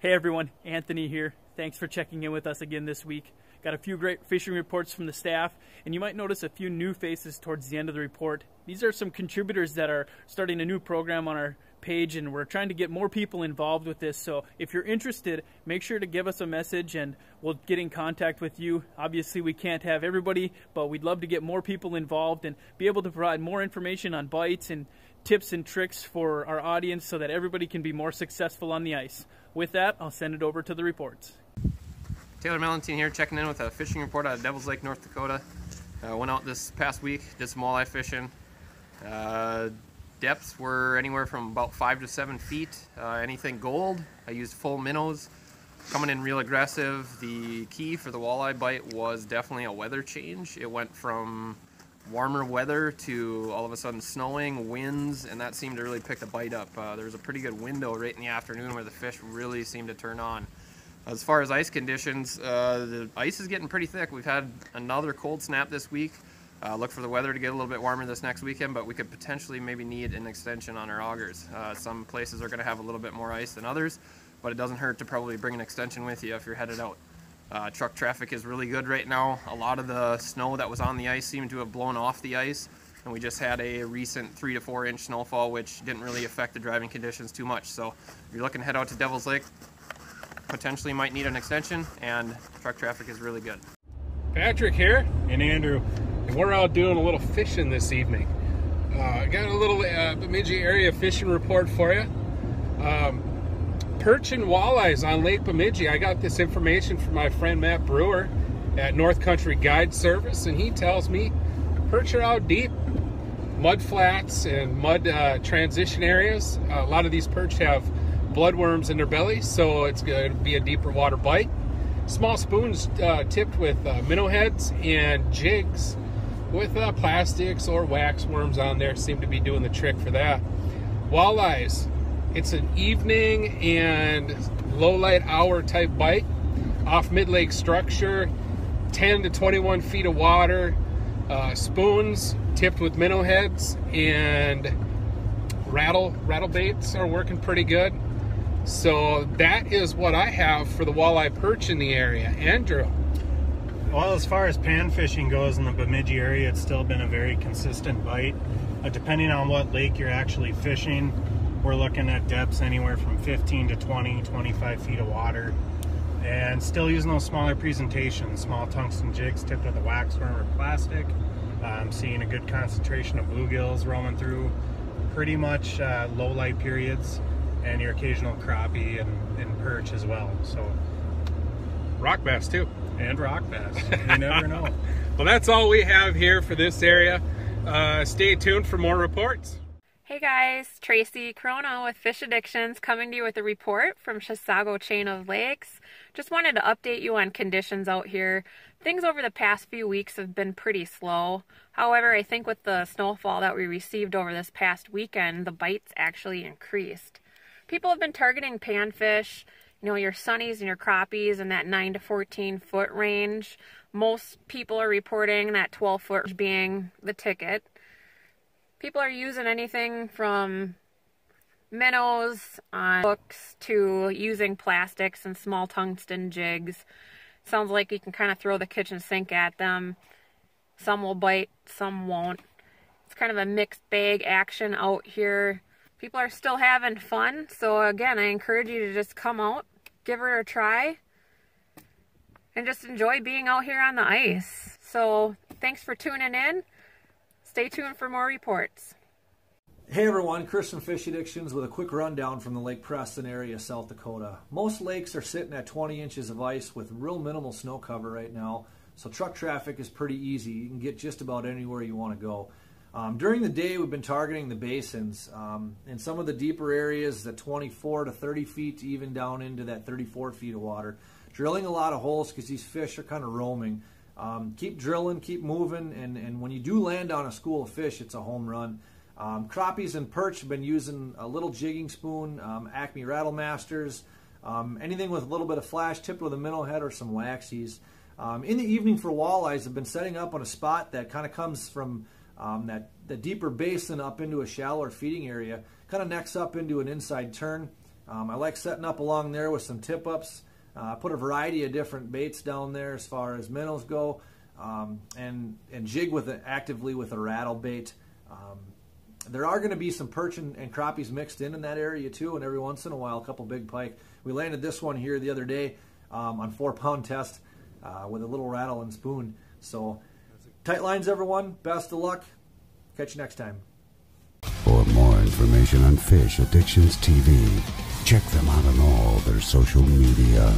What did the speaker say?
Hey everyone, Anthony here. Thanks for checking in with us again this week. Got a few great fishing reports from the staff, and you might notice a few new faces towards the end of the report. These are some contributors that are starting a new program on our page, and we're trying to get more people involved with this. So if you're interested, make sure to give us a message and we'll get in contact with you. Obviously we can't have everybody, but we'd love to get more people involved and be able to provide more information on bites and tips and tricks for our audience so that everybody can be more successful on the ice. With that, I'll send it over to the reports. Taylor Mellentine here, checking in with a fishing report out of Devils Lake, North Dakota. Went out this past week, did some walleye fishing. Depths were anywhere from about 5 to 7 feet. Anything gold. I used full minnows. Coming in real aggressive. The key for the walleye bite was definitely a weather change. It went from warmer weather to all of a sudden snowing, winds, and that seemed to really pick the bite up. There was a pretty good window right in the afternoon where the fish really seemed to turn on. As far as ice conditions, the ice is getting pretty thick. We've had another cold snap this week. Look for the weather to get a little bit warmer this next weekend, but we could potentially maybe need an extension on our augers. Some places are going to have a little bit more ice than others, but it doesn't hurt to probably bring an extension with you if you're headed out. Truck traffic is really good right now. A lot of the snow that was on the ice seemed to have blown off the ice, and we just had a recent 3 to 4 inch snowfall, which didn't really affect the driving conditions too much. So if you're looking to head out to Devils Lake, potentially might need an extension, and truck traffic is really good. Patrick here, and Andrew, and we're out doing a little fishing this evening. I got a little Bemidji area fishing report for you. Perch and walleyes on Lake Bemidji. I got this information from my friend Matt Brewer at North Country Guide Service, and he tells me perch are out deep, mud flats and mud transition areas. A lot of these perch have bloodworms in their belly, so it's going to be a deeper water bite. Small spoons tipped with minnow heads and jigs with plastics or wax worms on there seem to be doing the trick for that. Walleyes, it's an evening and low light hour type bite off mid-lake structure, 10 to 21 feet of water, spoons tipped with minnow heads, and rattle baits are working pretty good. So that is what I have for the walleye perch in the area. Andrew? Well, as far as pan fishing goes in the Bemidji area, it's still been a very consistent bite. Depending on what lake you're actually fishing, we're looking at depths anywhere from 15 to 20, 25 feet of water. And still using those smaller presentations, small tungsten jigs tipped with a wax worm or plastic. I'm seeing a good concentration of bluegills roaming through pretty much low light periods, and your occasional crappie and perch as well. So Rock bass too. And rock bass. You never know. Well, that's all we have here for this area. Stay tuned for more reports. Hey guys, Tracy Corona with Fish Addictions coming to you with a report from Chisago Chain of Lakes. Just wanted to update you on conditions out here. Things over the past few weeks have been pretty slow. However, I think with the snowfall that we received over this past weekend, the bites actually increased. People have been targeting panfish, you know, your sunnies and your crappies in that 9 to 14 foot range. Most people are reporting that 12 foot being the ticket. People are using anything from minnows on hooks to using plastics and small tungsten jigs. Sounds like you can kind of throw the kitchen sink at them. Some will bite, some won't. It's kind of a mixed bag action out here. People are still having fun, so again, I encourage you to just come out, give her a try, and just enjoy being out here on the ice. So thanks for tuning in. Stay tuned for more reports. Hey everyone, Chris from Fish Addictions with a quick rundown from the Lake Preston area, South Dakota. Most lakes are sitting at 20 inches of ice with real minimal snow cover right now, so truck traffic is pretty easy. You can get just about anywhere you want to go. During the day, we've been targeting the basins. In some of the deeper areas, the 24 to 30 feet, even down into that 34 feet of water. Drilling a lot of holes because these fish are kind of roaming. Keep drilling, keep moving, and when you do land on a school of fish, it's a home run. Crappies and perch have been using a little jigging spoon, Acme Rattle Masters, anything with a little bit of flash tipped with a minnow head or some waxies. In the evening for walleyes, I've been setting up on a spot that kind of comes from the deeper basin up into a shallower feeding area, kind of necks up into an inside turn. I like setting up along there with some tip-ups. Put a variety of different baits down there as far as minnows go, and jig actively with a rattle bait. There are going to be some perch and crappies mixed in that area too, and every once in a while a couple big pike. We landed this one here the other day on 4-pound test with a little rattle and spoon. So tight lines, everyone. Best of luck. Catch you next time. For more information on Fish Addictions TV, check them out on all their social media.